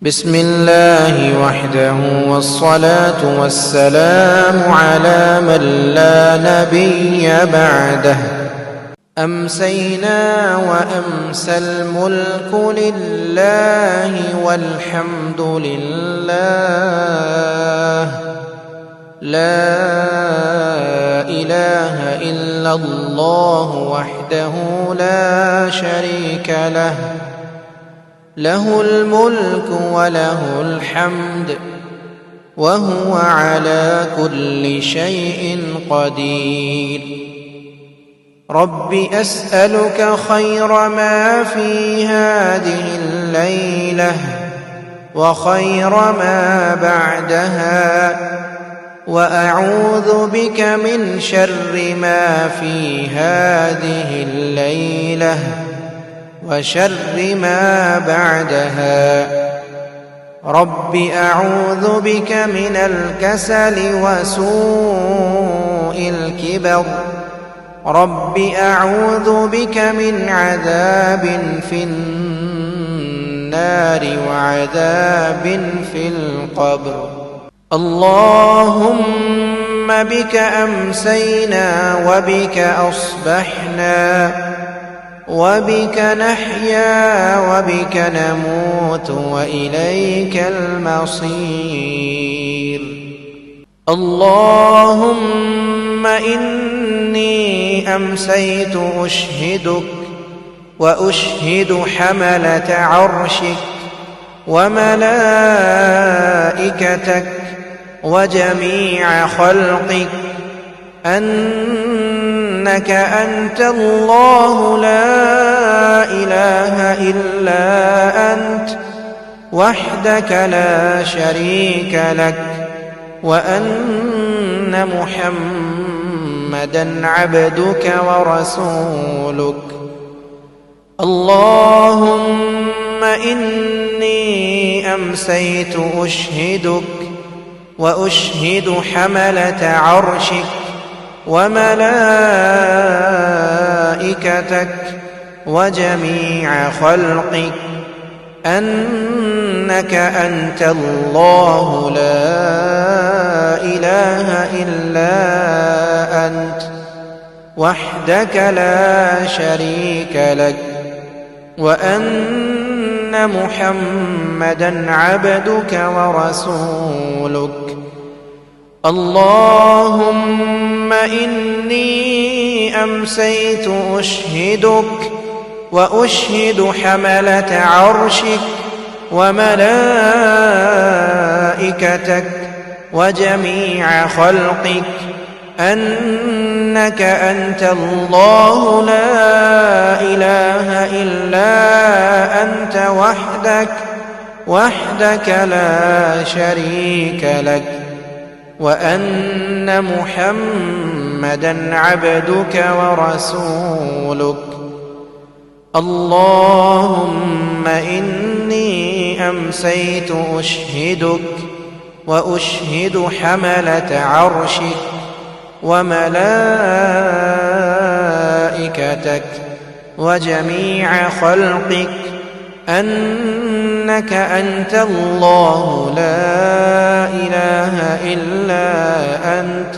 بسم الله وحده والصلاة والسلام على من لا نبي بعده. أمسينا وأمسى الملك لله والحمد لله، لا إله إلا الله وحده لا شريك له، له الملك وله الحمد وهو على كل شيء قدير. رب أسألك خير ما في هذه الليلة وخير ما بعدها، وأعوذ بك من شر ما في هذه الليلة وشر ما بعدها. رب أعوذ بك من الكسل وسوء الكبر. رب أعوذ بك من عذاب في النار وعذاب في القبر. اللهم بك أمسينا وبك أصبحنا وبك نحيا وبك نموت وإليك المصير. اللهم إني أمسيت أشهدك وأشهد حملة عرشك وملائكتك وجميع خلقك أنك أنت الله لا إله إلا أنت وحدك لا شريك لك، وأن محمدًا عبدك ورسولك. اللهم إني أمسيت أشهدك وأشهد حملة عرشك وملائكتك وجميع خلقك أنك أنت الله لا إله إلا أنت وحدك لا شريك لك، وأن محمدًا عبدك ورسولك. اللهم إني أمسيت أشهدك وأشهد حملة عرشك وملائكتك وجميع خلقك أنك أنت الله لا إله إلا أنت وحدك لا شريك لك، وأن محمدًا عبدك ورسولك. اللهم إني أمسيت أشهدك وأشهد حملة عرشك وملائكتك وجميع خلقك أنك أنت الله لا إله إلا أنت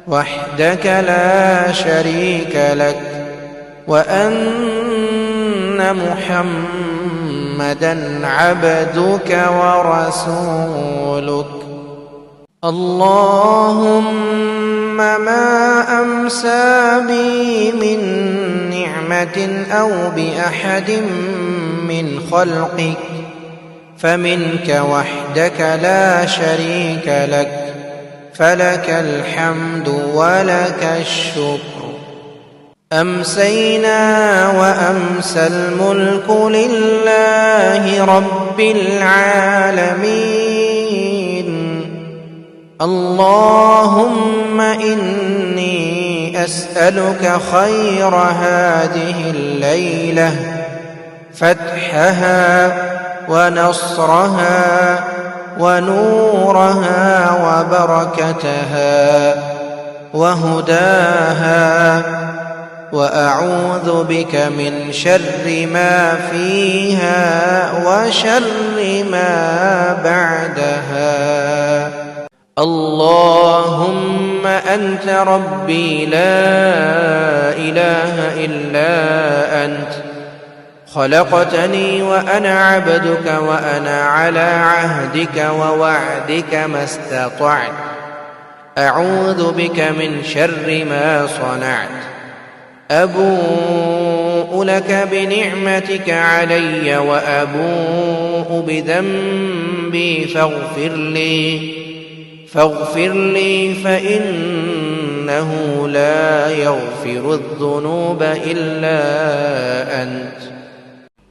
وحدك لا شريك لك، وأن محمدًا عبدك ورسولك. اللهم ما أمسى بي من نعمة أو بأحد من خلقك فمنك وحدك لا شريك لك، فلك الحمد ولك الشكر. أمسينا وأمسى الملك لله رب العالمين. اللهم إني أسألك خير هذه الليلة، فتحها ونصرها ونورها وبركتها وهداها وأعوذ بك من شر ما فيها وشر ما بعدها. اللهم أنت ربي لا إله إلا أنت، خلقتني وأنا عبدك وأنا على عهدك ووعدك ما استطعت. أعوذ بك من شر ما صنعت. أبوء لك بنعمتك علي وأبوء بذنبي فاغفر لي فإنه لا يغفر الذنوب إلا أنت.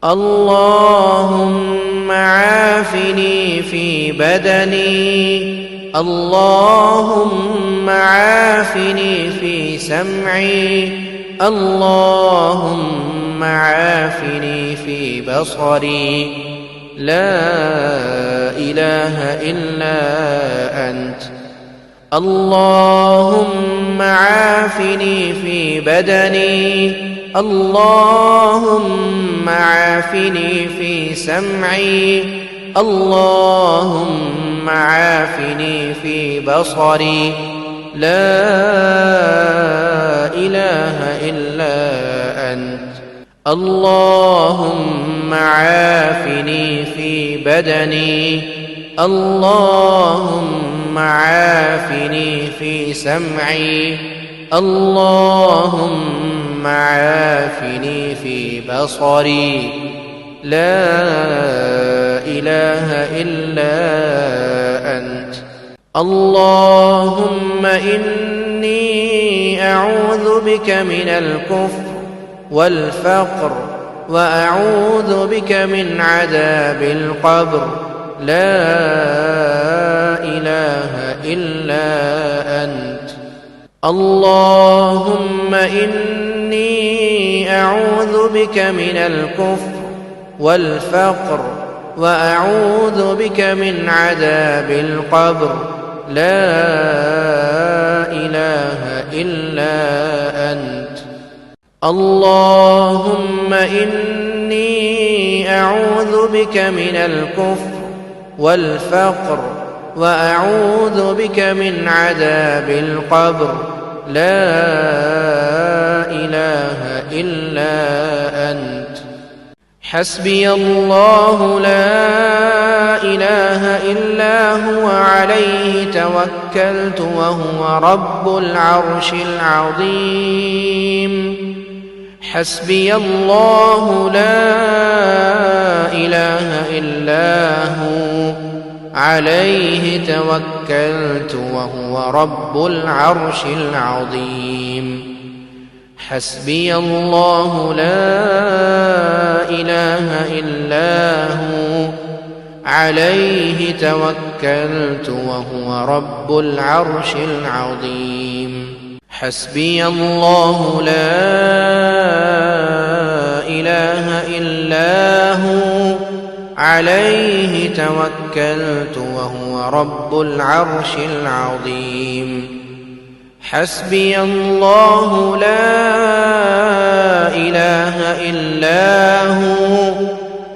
اللهم عافني في بدني، اللهم عافني في سمعي، اللهم عافني في بصري. لا إله إلا أنت. اللهم عافني في بدني، اللهم عافني في سمعي، اللهم عافني في بصري. لا إله إلا أنت. اللهم عافني في بدني، اللهم عافني في سمعي، اللهم عافني في بصري. لا إله إلا أنت. اللهم إني أعوذ بك من الكفر والفقر وأعوذ بك من عذاب القبر. لا إله إلا أنت. اللهم إني أعوذ بك من الكفر والفقر وأعوذ بك من عذاب القبر. لا إله إلا أنت. اللهم إني أعوذ بك من الكفر والفقر وأعوذ بك من عذاب القبر. لا إله إلا أنت. حسبي الله لا إله إلا هو عليه توكلت وهو رب العرش العظيم. حسبي الله لا إله إلا هو عليه توكلت وهو رب العرش العظيم. حسبي الله لا إله إلا هو عليه توكلت وهو رب العرش العظيم. حسبي الله لا إله إلا هو عليه توكلت وهو رب العرش العظيم. حسبي الله لا إله إلا هو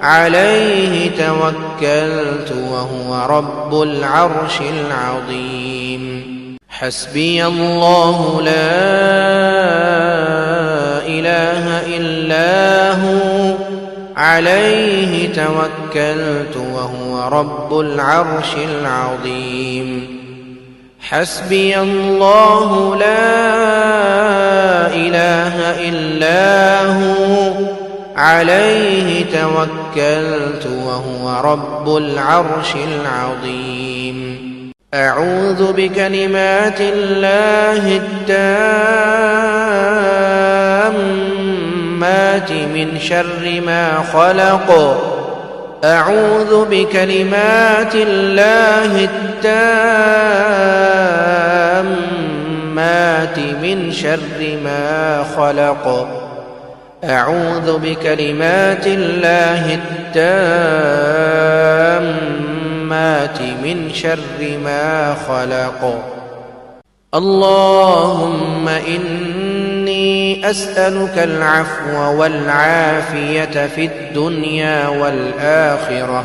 عليه توكلت وهو رب العرش العظيم. حسبي الله لا إله إلا هو عليه توكلت وهو رب العرش العظيم. حسبي الله لا إله إلا هو عليه توكلت وهو رب العرش العظيم. أعوذ بكلمات الله التامات من شر ما خلق. أعوذ بكلمات الله التامات من شر ما خلق. أعوذ بكلمات الله التامات من شر ما خلق. اللهم إني أسألك العفو والعافية في الدنيا والآخرة.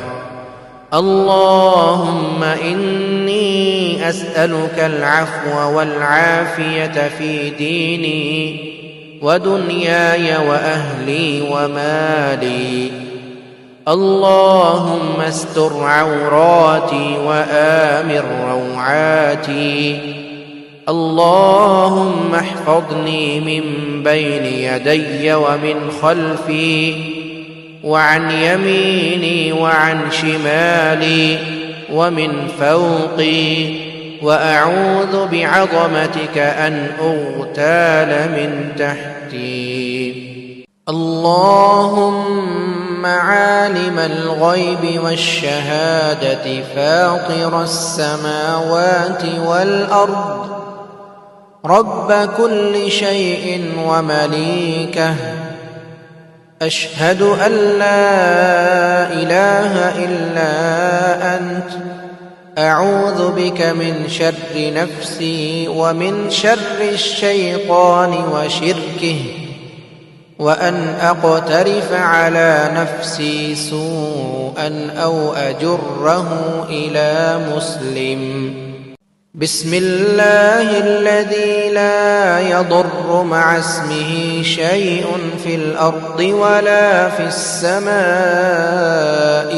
اللهم إني أسألك العفو والعافية في ديني ودنياي وأهلي ومالي. اللهم استر عوراتي وآمن روعاتي. اللهم احفظني من بين يدي ومن خلفي وعن يميني وعن شمالي ومن فوقي، وأعوذ بعظمتك أن أغتال من تحتي. اللهم عالم الغيب والشهادة فاطر السماوات والأرض، رب كل شيء ومليكه، أشهد أن لا إله إلا أنت، أعوذ بك من شر نفسي ومن شر الشيطان وشركه، وأن أقترف على نفسي سوءا أو أجره إلى مسلم. بسم الله الذي لا يضر مع اسمه شيء في الأرض ولا في السماء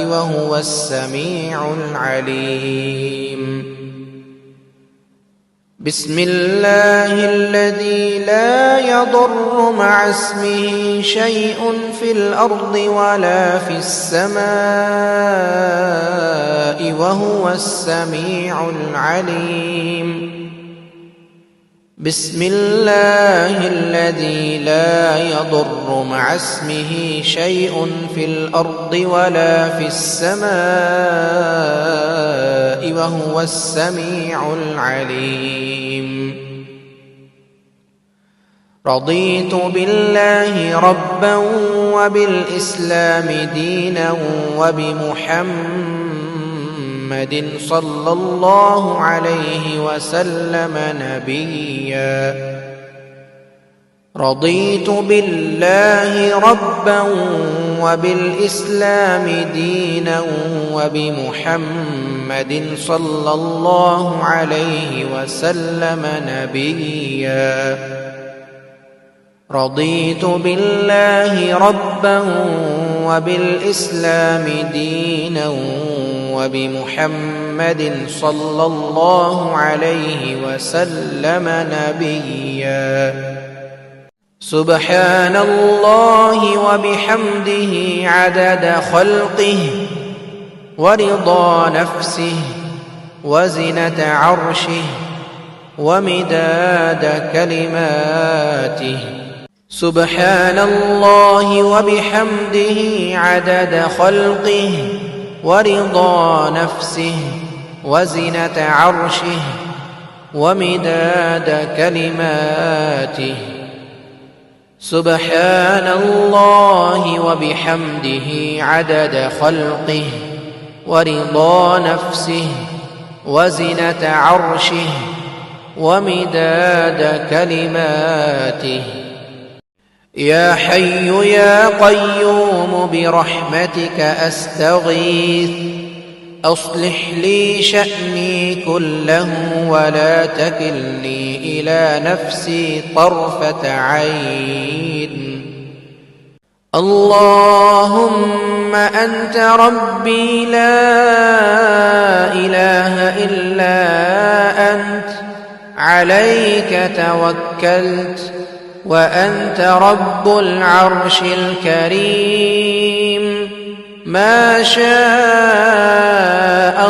وهو السميع العليم. بسم الله الذي لا يضر مع اسمه شيء في الأرض ولا في السماء وهو السميع العليم. بسم الله الذي لا يضر مع اسمه شيء في الأرض ولا في السماء وهو السميع العليم. رضيت بالله ربا وبالإسلام دينا وبمحمد صلى الله عليه وسلم نبيا. رضيت بالله ربا وبالإسلام دينا وبمحمد صلى الله عليه وسلم نبيا. رضيت بالله ربا وبالإسلام دينا وبمحمد صلى الله عليه وسلم نبيا. سبحان الله وبحمده عدد خلقه ورضا نفسه وزنة عرشه ومداد كلماته. سبحان الله وبحمده عدد خلقه ورضا نفسه وزنة عرشه ومداد كلماته. سبحان الله وبحمده عدد خلقه ورضا نفسه وزنة عرشه ومداد كلماته. يا حي يا قيوم برحمتك أستغيث، أصلح لي شأني كله ولا تكلني إلى نفسي طرفة عين. اللهم أنت ربي لا إله إلا أنت، عليك توكلت وأنت رب العرش الكريم. ما شاء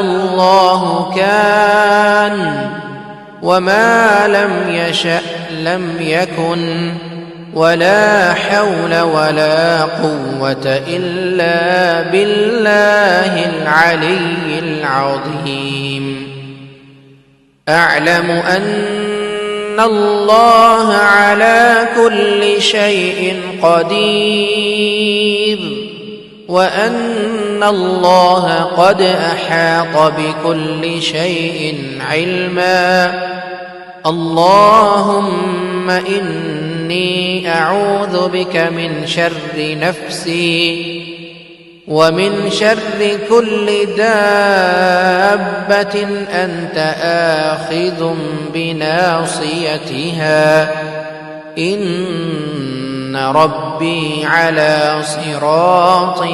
الله كان وما لم يشأ لم يكن، ولا حول ولا قوة إلا بالله العلي العظيم. أعلم أن الله على كل شيء قدير، وأن الله قد أحاط بكل شيء علما. اللهم إني إني أعوذ بك من شر نفسي ومن شر كل دابة أنت آخذ بناصيتها إن ربي على صراط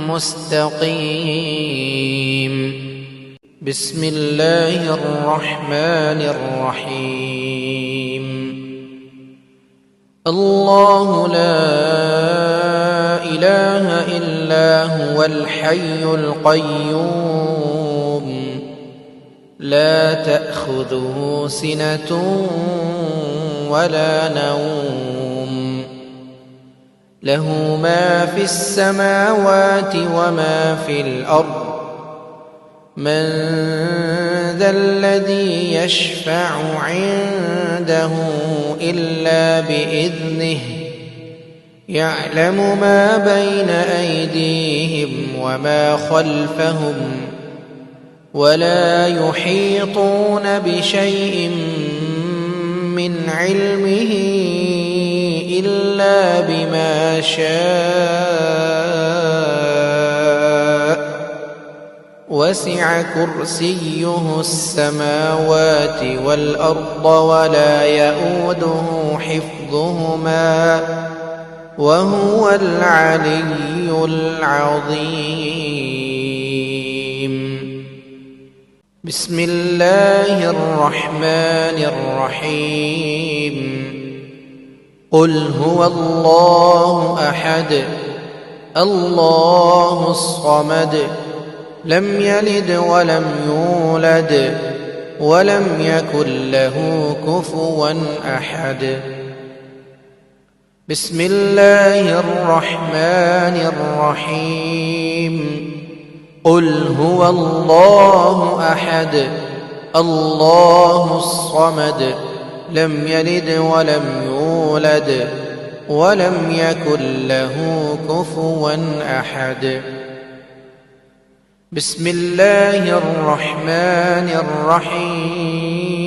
مستقيم. بسم الله الرحمن الرحيم. الله لا إله إلا هو الحي القيوم لا تأخذه سنة ولا نوم له ما في السماوات وما في الأرض من ذا الذي يشفع عنده إلا بإذنه يعلم ما بين أيديهم وما خلفهم ولا يحيطون بشيء من علمه إلا بما شاء وسع كرسيه السماوات والأرض ولا يئوده حفظهما وهو العلي العظيم. بسم الله الرحمن الرحيم. قل هو الله أحد الله الصمد لم يلد ولم يولد ولم يكن له كفوا أحد. بسم الله الرحمن الرحيم. قل هو الله أحد الله الصمد لم يلد ولم يولد ولم يكن له كفوا أحد. بسم الله الرحمن الرحيم.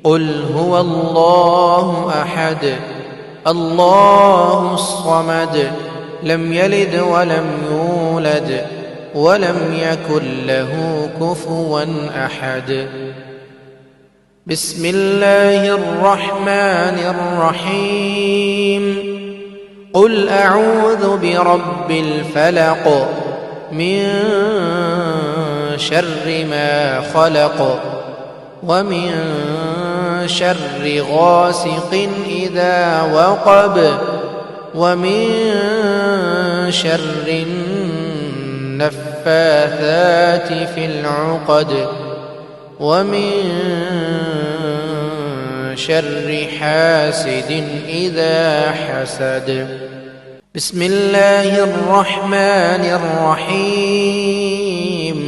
قل هو الله أحد الله الصمد لم يلد ولم يولد ولم يكن له كفوا أحد. بسم الله الرحمن الرحيم. قل أعوذ برب الفلق من شر ما خلق ومن شر غاسق إذا وقب ومن شر النفاثات في العقد ومن شر حاسد إذا حسد. بسم الله الرحمن الرحيم.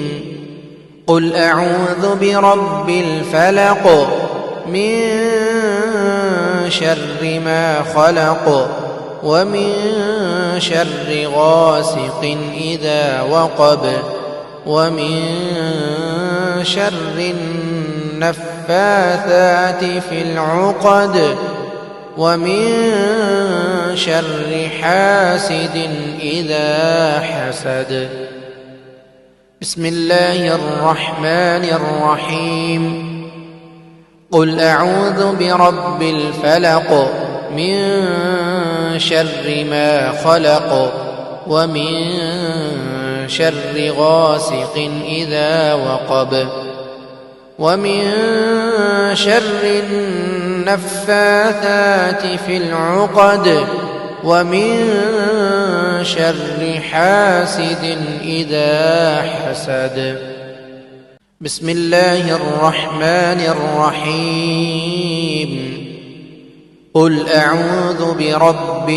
قل أعوذ برب الفلق من شر ما خلق ومن شر غاسق إذا وقب ومن شر النفاثات في العقد ومن شر حاسد إذا حسد. بسم الله الرحمن الرحيم. قل أعوذ برب الفلق من شر ما خلق ومن شر غاسق إذا وقب ومن شر النفاثات في العقد ومن شر حاسد إذا حسد. بسم الله الرحمن الرحيم. قل أعوذ برب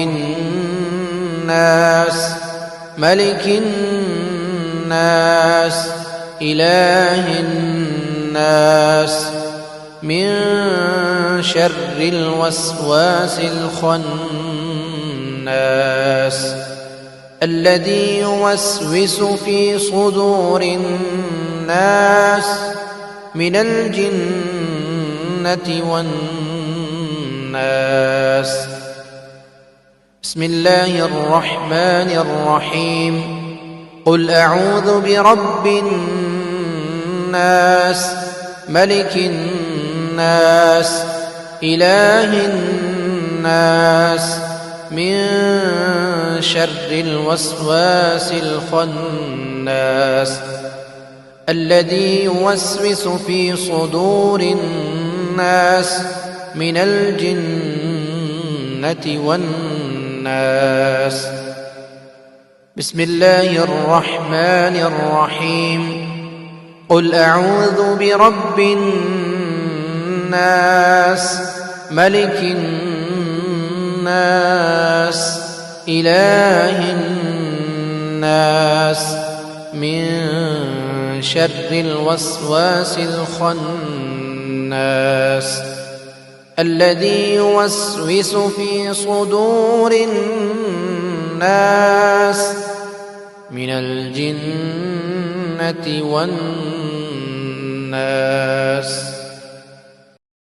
الناس ملك الناس إله الناس من شر الوسواس الخناس الذي يوسوس في صدور الناس من الجنة والناس. الناس. بسم الله الرحمن الرحيم. قل أعوذ برب الناس ملك الناس إله الناس من شر الوسواس الخناس الذي يوسوس في صدور الناس من الجنة والناس. بسم الله الرحمن الرحيم. قل أعوذ برب الناس ملك الناس إله الناس من شر الوسواس الخناس الذي يوسوس في صدور الناس من الجنة والناس.